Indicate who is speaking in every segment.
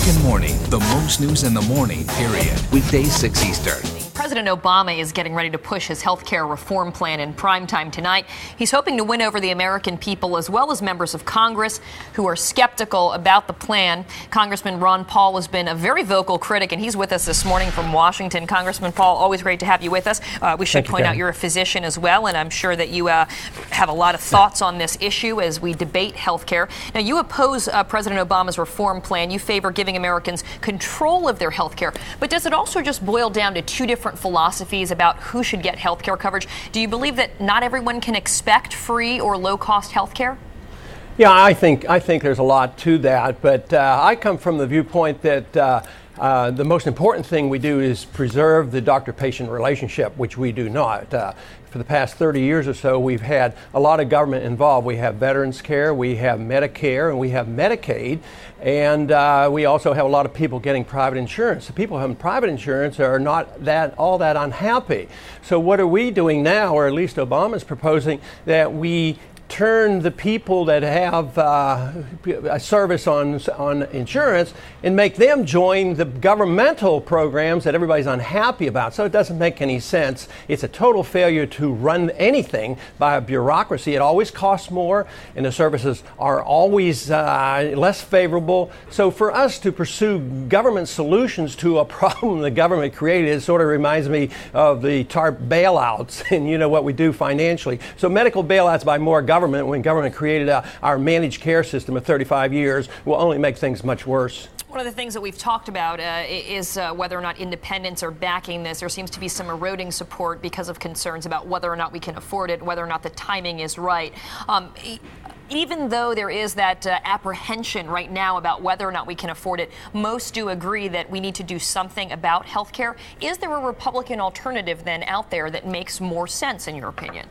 Speaker 1: American Morning, the most news in the morning, period. Weekdays 6 Eastern.
Speaker 2: President Obama is getting ready to push his health care reform plan in primetime tonight. He's hoping to win over the American people as well as members of Congress who are skeptical about the plan. Congressman Ron Paul has been a very vocal critic, and he's with us this morning from Washington. Congressman Paul, always great to have you with us. We should point out you're a physician as well, and I'm sure that you have a lot of thoughts on this issue as we debate health care. Now, you oppose President Obama's reform plan. You favor giving Americans control of their health care. But does it also just boil down to two different philosophies about who should get health care coverage? Do you believe that not everyone can expect free or low-cost health care?
Speaker 3: Yeah, I think there's a lot to that, but I come from the viewpoint that the most important thing we do is preserve the doctor-patient relationship, which we do not. For the past 30 years or so, we've had a lot of government involved. We have Veterans Care, we have Medicare, and we have Medicaid, and we also have a lot of people getting private insurance. The people having private insurance are not all that unhappy. So what are we doing now, or at least Obama's proposing, that we turn the people that have a service on insurance and make them join the governmental programs that everybody's unhappy about. So it doesn't make any sense. It's a total failure to run anything by a bureaucracy. It always costs more, and the services are always less favorable. So for us to pursue government solutions to a problem the government created, it sort of reminds me of the TARP bailouts and you know what we do financially. So medical bailouts by more government, when government created our managed care system of 35 years, will only make things much worse.
Speaker 2: One of the things that we've talked about is whether or not independents are backing this. There seems to be some eroding support because of concerns about whether or not we can afford it, whether or not the timing is right. Even though there is that apprehension right now about whether or not we can afford it, most do agree that we need to do something about health care. Is there a Republican alternative then out there that makes more sense in your opinion?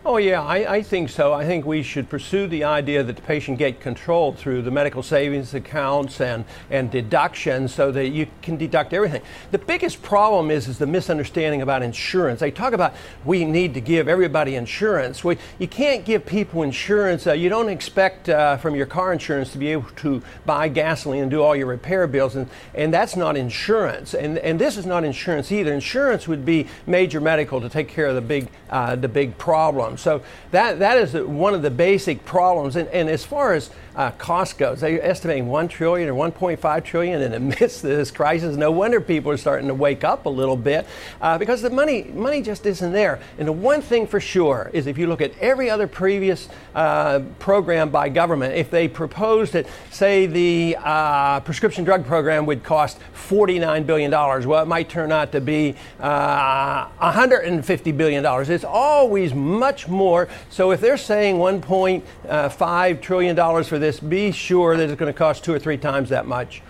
Speaker 3: Oh, yeah, I think so. I think we should pursue the idea that the patient get controlled through the medical savings accounts and deductions so that you can deduct everything. The biggest problem is the misunderstanding about insurance. They talk about we need to give everybody insurance. You can't give people insurance. You don't expect from your car insurance to be able to buy gasoline and do all your repair bills, and that's not insurance. And this is not insurance either. Insurance would be major medical to take care of the big problem. So that is one of the basic problems. And as far as cost goes, they're estimating $1 trillion or $1.5 trillion in the midst of this crisis. No wonder people are starting to wake up a little bit because the money just isn't there. And the one thing for sure is if you look at every other previous program by government, if they proposed that, say, the prescription drug program would cost $49 billion, well, it might turn out to be $150 billion. It's always much more. So if they're saying $1.5 trillion for this, be sure that it's going to cost 2 or 3 times that much.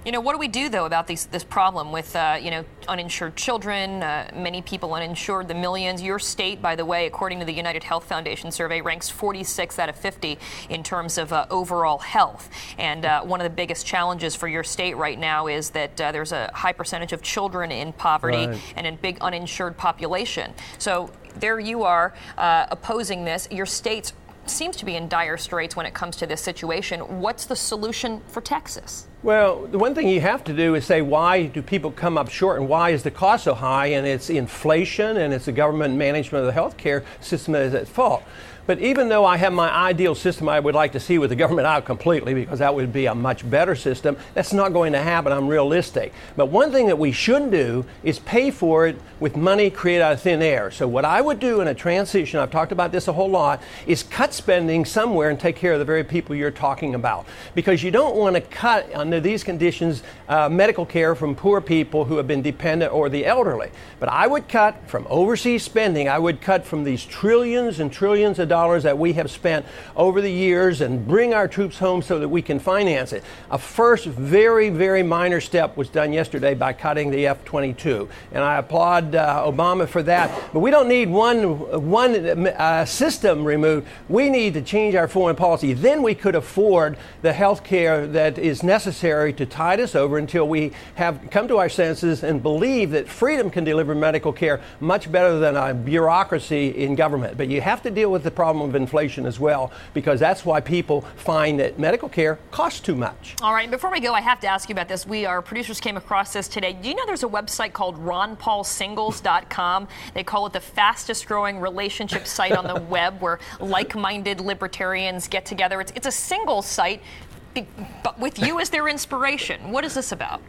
Speaker 2: You know, what do we do, though, about this problem with, uninsured children, many people uninsured, the millions? Your state, by the way, according to the United Health Foundation survey, ranks 46 out of 50 in terms of overall health. And one of the biggest challenges for your state right now is that there's a high percentage of children in poverty and a big uninsured population. So there you are opposing this. Your state seems to be in dire straits when it comes to this situation. What's the solution for Texas?
Speaker 3: Well, the one thing you have to do is say, why do people come up short and why is the cost so high? And it's inflation and it's the government management of the healthcare system that is at fault. But even though I have my ideal system I would like to see with the government out completely, because that would be a much better system, that's not going to happen. I'm realistic. But one thing that we should do is pay for it with money created out of thin air. So what I would do in a transition, I've talked about this a whole lot, is cut spending somewhere and take care of the very people you're talking about. Because you don't want to cut, under these conditions, medical care from poor people who have been dependent or the elderly. But I would cut from overseas spending. I would cut from these trillions and trillions of dollars that we have spent over the years and bring our troops home so that we can finance it. A first very, very minor step was done yesterday by cutting the F-22. And I applaud Obama for that. But we don't need one system removed. We need to change our foreign policy. Then we could afford the health care that is necessary to tide us over until we have come to our senses and believe that freedom can deliver medical care much better than a bureaucracy in government. But you have to deal with the problem problem of inflation as well, because that's why people find that medical care costs too much.
Speaker 2: All right, before we go, I have to ask you about this. Our producers came across this today. Do you know there's a website called RonPaulSingles.com? They call it the fastest growing relationship site on the web, where like-minded libertarians get together. It's a single site, but with you as their inspiration. What is this about?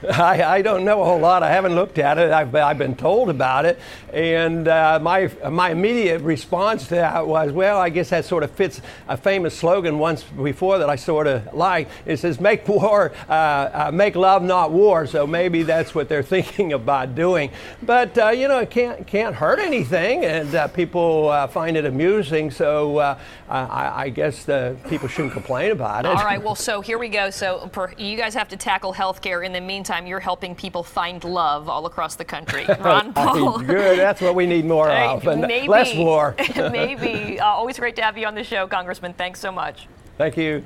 Speaker 3: I don't know a whole lot. I haven't looked at it. I've been told about it, and my immediate response to that was, well, I guess that sort of fits a famous slogan once before that I sort of liked. It says, "Make make love, not war." So maybe that's what they're thinking about doing. But it can't hurt anything, and people find it amusing. So I guess people shouldn't complain about it.
Speaker 2: All right. Well, so here we go. So you guys have to tackle healthcare. In the meantime, you're helping people find love all across the country. Ron Paul.
Speaker 3: Good. That's what we need more of, and less war.
Speaker 2: Maybe. Always great to have you on the show, Congressman. Thanks so much.
Speaker 3: Thank you.